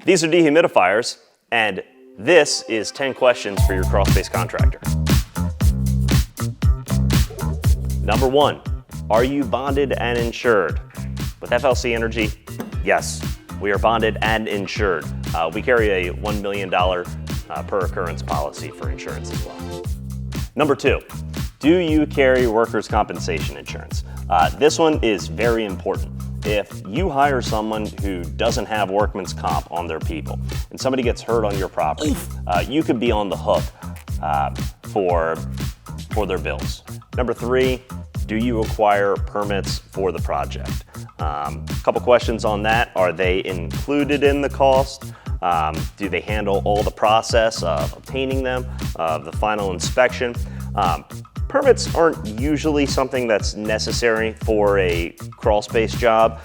These are dehumidifiers, and this is 10 questions for your Crawlspace contractor. Number 1, are you bonded and insured? With FLC Energy, yes, we are bonded and insured. We carry a $1 million per occurrence policy for insurance as well. Number 2, do you carry workers' compensation insurance? This one is very important. If you hire someone who doesn't have workman's comp on their people and somebody gets hurt on your property, you could be on the hook for their bills. Number 3, do you acquire permits for the project? A couple questions on that. Are they included in the cost? Do they handle all the process of obtaining them, of the final inspection? Permits aren't usually something that's necessary for a crawlspace job,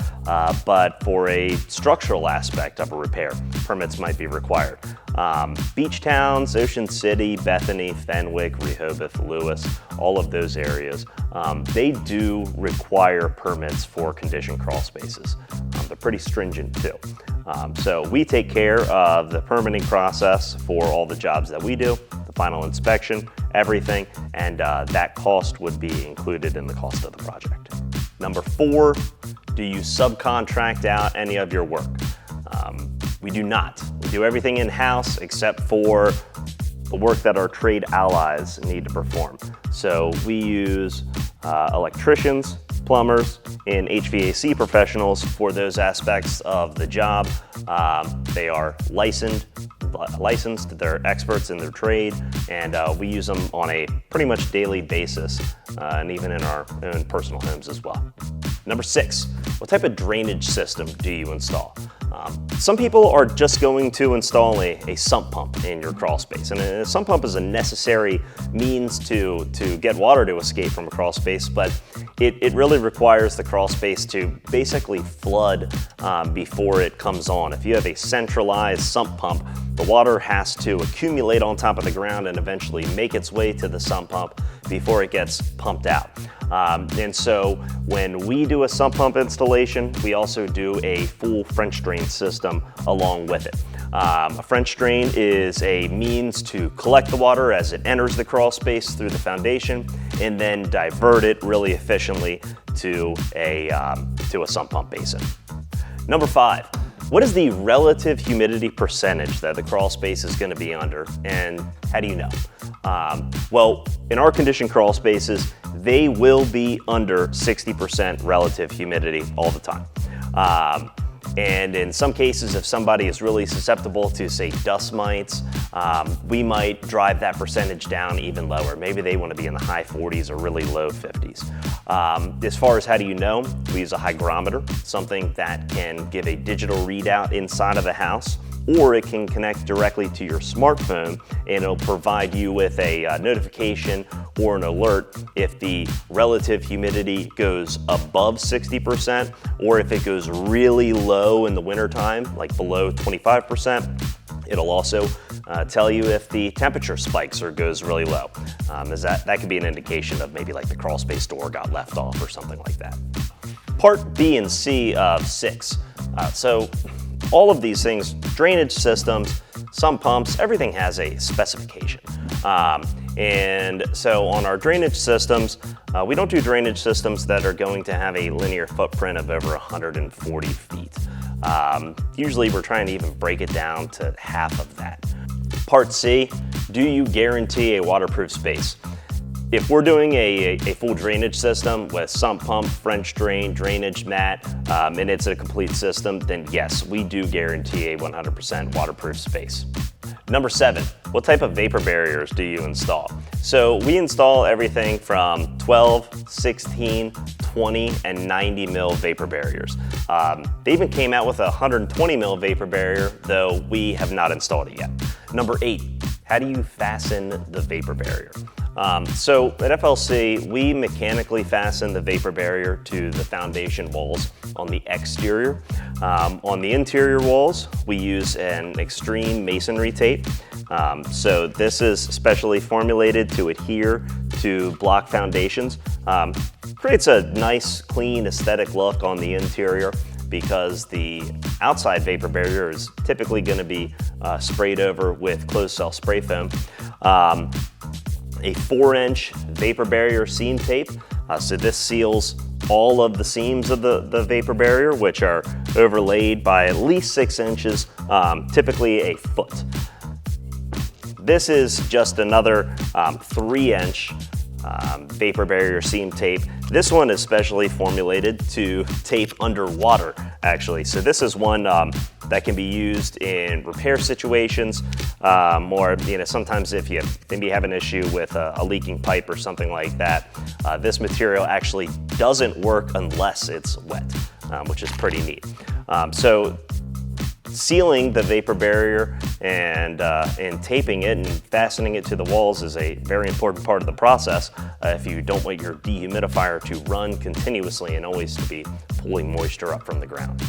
but for a structural aspect of a repair, permits might be required. Beach towns, Ocean City, Bethany, Fenwick, Rehoboth, Lewis, all of those areas, they do require permits for conditioned crawl spaces. They're pretty stringent too. So we take care of the permitting process for all the jobs that we do, the final inspection, everything, and that cost would be included in the cost of the project. Number 4, do you subcontract out any of your work? We do not. We do everything in-house except for the work that our trade allies need to perform. So we use electricians, plumbers, and HVAC professionals for those aspects of the job. They are licensed, they're experts in their trade, and we use them on a pretty much daily basis, and even in our own personal homes as well. Number 6, what type of drainage system do you install? Some people are just going to install a sump pump in your crawl space, and a sump pump is a necessary means to get water to escape from a crawl space, but it really requires the crawl space to basically flood before it comes on. If you have a centralized sump pump, the water has to accumulate on top of the ground and eventually make its way to the sump pump before it gets pumped out. And so when we do a sump pump installation, we also do a full French drain system along with it. A French drain is a means to collect the water as it enters the crawl space through the foundation and then divert it really efficiently to a sump pump basin. Number 5, what is the relative humidity percentage that the crawl space is going to be under, and how do you know? Well, in our conditioned crawl spaces, they will be under 60% relative humidity all the time. And in some cases, if somebody is really susceptible to, say, dust mites, we might drive that percentage down even lower. Maybe they want to be in the high 40s or really low 50s. As far as how do you know, we use a hygrometer, something that can give a digital readout inside of the house, or it can connect directly to your smartphone and it'll provide you with a notification or an alert if the relative humidity goes above 60% or if it goes really low in the wintertime, like below 25%. It'll also tell you if the temperature spikes or goes really low, as that could be an indication of maybe like the crawl space door got left off or something like that. Part B and C of 6. So all of these things, drainage systems, sump pumps, everything has a specification. And so on our drainage systems, we don't do drainage systems that are going to have a linear footprint of over 140 feet. Usually we're trying to even break it down to half of that. Part C, do you guarantee a waterproof space? If we're doing a full drainage system with sump pump, French drain, drainage mat, and it's a complete system, then yes, we do guarantee a 100% waterproof space. Number 7, what type of vapor barriers do you install? So we install everything from 12, 16, 20, and 90 mil vapor barriers. They even came out with a 120 mil vapor barrier, though we have not installed it yet. Number 8, how do you fasten the vapor barrier? So at FLC, we mechanically fasten the vapor barrier to the foundation walls on the exterior. On the interior walls, we use an extreme masonry tape. So this is specially formulated to adhere to block foundations. Creates a nice, clean, aesthetic look on the interior, because the outside vapor barrier is typically going to be sprayed over with closed cell spray foam. A 4-inch vapor barrier seam tape. So this seals all of the seams of the vapor barrier, which are overlaid by at least 6 inches, typically a foot. This is just another 3-inch vapor barrier seam tape. This one is specially formulated to tape underwater, actually. So this is one that can be used in repair situations, or sometimes if you maybe have an issue with a leaking pipe or something like that. This material actually doesn't work unless it's wet, which is pretty neat. So sealing the vapor barrier and taping it and fastening it to the walls is a very important part of the process if you don't want your dehumidifier to run continuously and always to be pulling moisture up from the ground.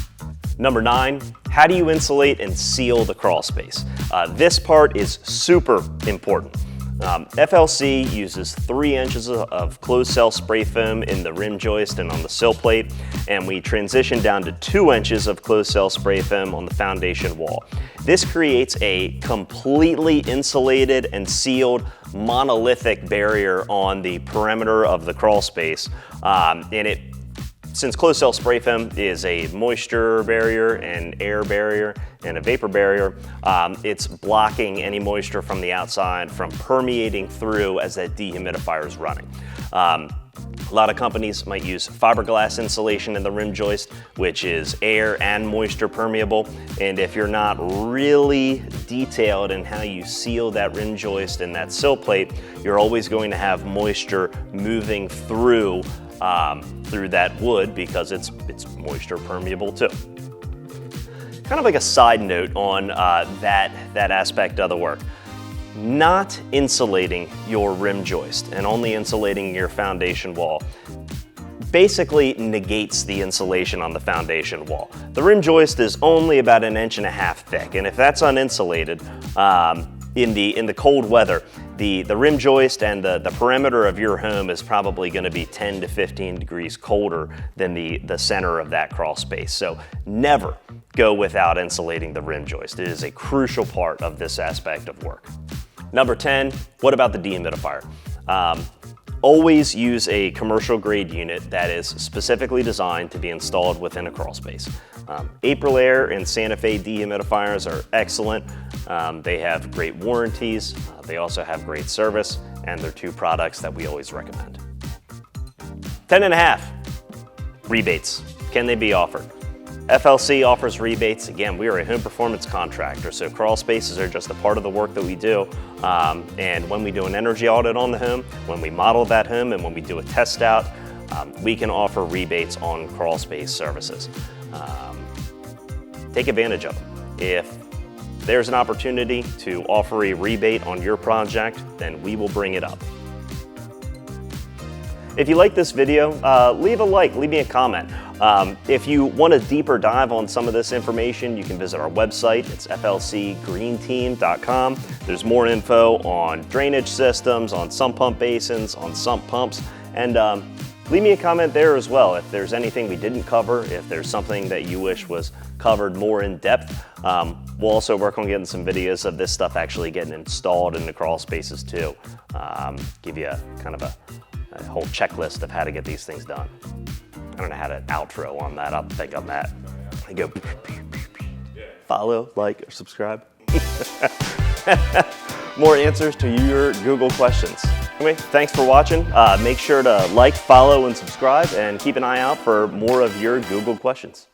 Number 9, how do you insulate and seal the crawl space? This part is super important. FLC uses 3 inches of closed cell spray foam in the rim joist and on the sill plate, and we transition down to 2 inches of closed cell spray foam on the foundation wall. This creates a completely insulated and sealed monolithic barrier on the perimeter of the crawl space, since closed cell spray foam is a moisture barrier, an air barrier, and a vapor barrier, it's blocking any moisture from the outside from permeating through as that dehumidifier is running. A lot of companies might use fiberglass insulation in the rim joist, which is air and moisture permeable. And if you're not really detailed in how you seal that rim joist and that sill plate, you're always going to have moisture moving through that wood because it's moisture permeable too. Kind of like a side note on that aspect of the work. Not insulating your rim joist and only insulating your foundation wall basically negates the insulation on the foundation wall. The rim joist is only about 1.5 inches thick, and if that's uninsulated in the cold weather, the rim joist and the perimeter of your home is probably going to be 10 to 15 degrees colder than the center of that crawl space. So never go without insulating the rim joist. It is a crucial part of this aspect of work. Number 10, what about the dehumidifier? Always use a commercial grade unit that is specifically designed to be installed within a crawl space. Aprilaire and Santa Fe dehumidifiers are excellent. They have great warranties. They also have great service, and they're 2 products that we always recommend. 10.5, rebates. Can they be offered? FLC offers rebates. Again, we are a home performance contractor, so crawl spaces are just a part of the work that we do. And when we do an energy audit on the home, when we model that home, and when we do a test out, we can offer rebates on crawl space services. Take advantage of them. If there's an opportunity to offer a rebate on your project, then we will bring it up. If you like this video, leave a like, leave me a comment. If you want a deeper dive on some of this information, you can visit our website. It's flcgreenteam.com. There's more info on drainage systems, on sump pump basins, on sump pumps, and leave me a comment there as well. If there's anything we didn't cover, if there's something that you wish was covered more in depth, we'll also work on getting some videos of this stuff actually getting installed in the crawl spaces too. Give you kind of a whole checklist of how to get these things done. I don't know how to outro on that. I'll think on that. I go follow, like, or subscribe. More answers to your Google questions. Anyway, thanks for watching. Make sure to like, follow, and subscribe, and keep an eye out for more of your Google questions.